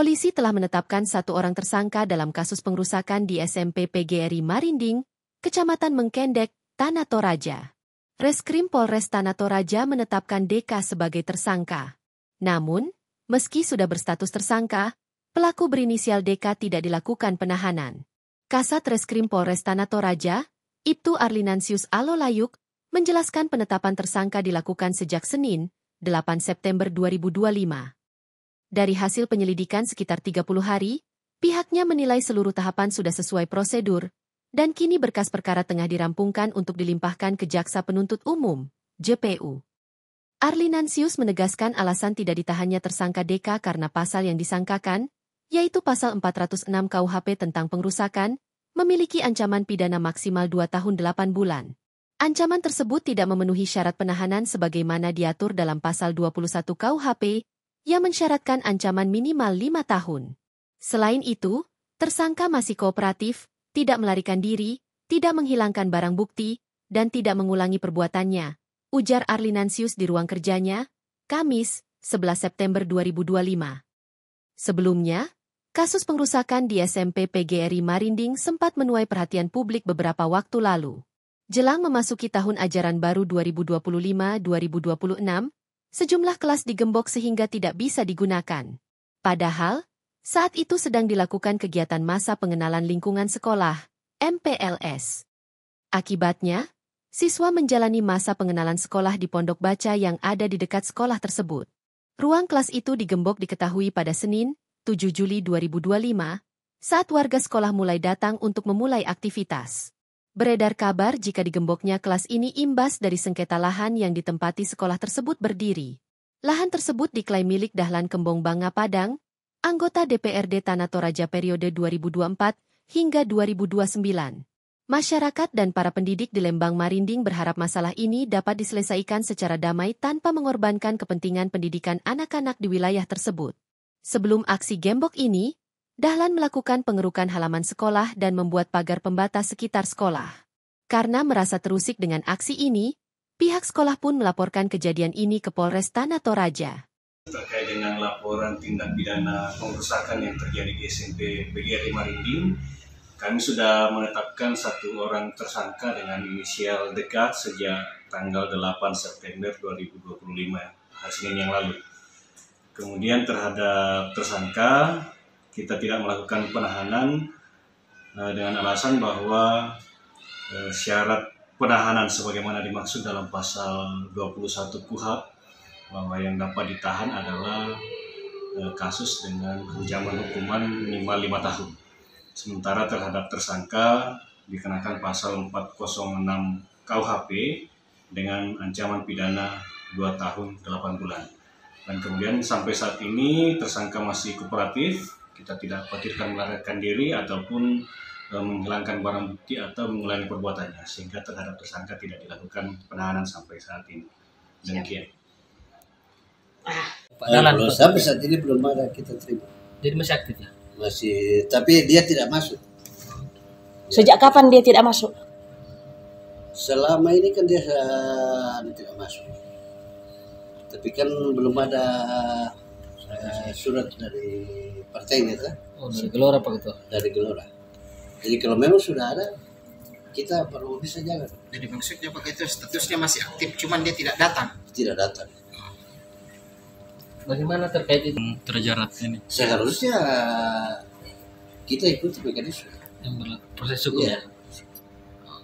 polisi telah menetapkan 1 orang tersangka dalam kasus pengrusakan di SMP PGRI Marinding, Kecamatan Mengkendek, Tanah Toraja. Reskrim Polres Tanah Toraja menetapkan DK sebagai tersangka. Namun, meski sudah berstatus tersangka, pelaku berinisial DK tidak dilakukan penahanan. Kasat Reskrim Polres Tanah Toraja, Ibtu Arlinansius Alolayuk, menjelaskan penetapan tersangka dilakukan sejak Senin, 8 September 2025. Dari hasil penyelidikan sekitar 30 hari, pihaknya menilai seluruh tahapan sudah sesuai prosedur, dan kini berkas perkara tengah dirampungkan untuk dilimpahkan ke Jaksa Penuntut Umum, JPU. Arlinansius menegaskan alasan tidak ditahannya tersangka DK karena pasal yang disangkakan, yaitu pasal 406 KUHP tentang pengrusakan, memiliki ancaman pidana maksimal 2 tahun 8 bulan. Ancaman tersebut tidak memenuhi syarat penahanan sebagaimana diatur dalam pasal 21 KUHP, yang mensyaratkan ancaman minimal 5 tahun. Selain itu, tersangka masih kooperatif, tidak melarikan diri, tidak menghilangkan barang bukti, dan tidak mengulangi perbuatannya, ujar Arlinansius di ruang kerjanya, Kamis, 11 September 2025. Sebelumnya, kasus pengrusakan di SMP PGRI Marinding sempat menuai perhatian publik beberapa waktu lalu. Jelang memasuki tahun ajaran baru 2025-2026, sejumlah kelas digembok sehingga tidak bisa digunakan. Padahal, saat itu sedang dilakukan kegiatan masa pengenalan lingkungan sekolah, MPLS. Akibatnya, siswa menjalani masa pengenalan sekolah di pondok baca yang ada di dekat sekolah tersebut. Ruang kelas itu digembok diketahui pada Senin, 7 Juli 2025, saat warga sekolah mulai datang untuk memulai aktivitas. Beredar kabar jika digemboknya kelas ini imbas dari sengketa lahan yang ditempati sekolah tersebut berdiri. Lahan tersebut diklaim milik Dahlan Kembong Banga Padang, anggota DPRD Tanah Toraja periode 2024 hingga 2029. Masyarakat dan para pendidik di Lembang Marinding berharap masalah ini dapat diselesaikan secara damai tanpa mengorbankan kepentingan pendidikan anak-anak di wilayah tersebut. Sebelum aksi gembok ini, Dahlan melakukan pengerukan halaman sekolah dan membuat pagar pembatas sekitar sekolah. Karena merasa terusik dengan aksi ini, pihak sekolah pun melaporkan kejadian ini ke Polres Tanah Toraja. Terkait dengan laporan tindak pidana pengrusakan yang terjadi di SMP PGRI Marinding, kami sudah menetapkan 1 orang tersangka dengan inisial DK sejak tanggal 8 September 2025, hari Senin yang lalu. Kemudian terhadap tersangka, kita tidak melakukan penahanan dengan alasan bahwa syarat penahanan sebagaimana dimaksud dalam pasal 21 KUHP bahwa yang dapat ditahan adalah kasus dengan ancaman hukuman minimal 5 tahun. Sementara terhadap tersangka dikenakan pasal 406 KUHP dengan ancaman pidana 2 tahun 8 bulan. Dan kemudian sampai saat ini tersangka masih kooperatif. Kita tidak khawatirkan melarikan diri ataupun menghilangkan barang bukti atau mengulangi perbuatannya, sehingga terhadap tersangka tidak dilakukan penahanan sampai saat ini. Demikian. Kalau sampai saat ini belum ada kita terima. Jadi masih aktif ya? Masih, tapi dia tidak masuk. Sejak kapan dia tidak masuk? Selama ini kan dia tidak masuk. Tapi kan belum ada surat dari partainya kan? Oh, dari Gelora apa gitu? Dari Gelora. Jadi kalau memang sudah ada, kita perlu bisa jalan. Jadi maksudnya pakai itu statusnya masih aktif, cuman dia tidak datang. Tidak datang. Bagaimana terkait itu terjerat ini? Seharusnya kita ikuti mekanisme. Proses hukum. Ya.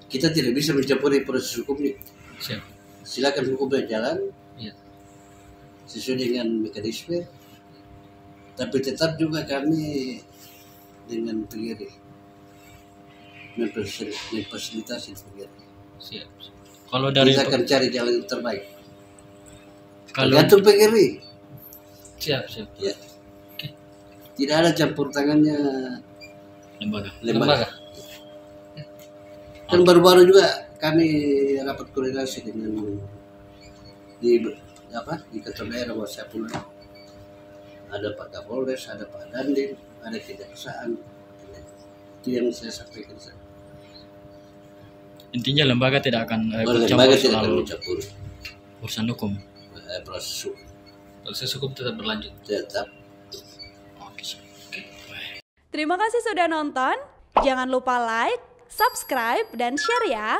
Kita tidak bisa mencampuri proses hukum ini. Siap. Silakan hukumnya jalan. Ya. Sesuai dengan mekanisme. Tapi tetap juga kami dengan PGRI memfasilitasi PGRI. Siap. Kalau dari kita akan cari jalan yang terbaik. Kalau tergantung PGRI. Siap. Ya. Okay. Tidak ada campur tangannya lembaga. Dan baru-baru juga kami rapat koordinasi dengan di kantor daerah Wasapun. Ada Pak Kapolres, ada Pak Dandim, ada Kejaksaan. Itu yang saya sampaikan. Intinya lembaga tidak akan mencampur urusan hukum. Proses hukum tetap berlanjut. Tetap. Oke. Terima kasih sudah nonton. Jangan lupa like, subscribe, dan share ya.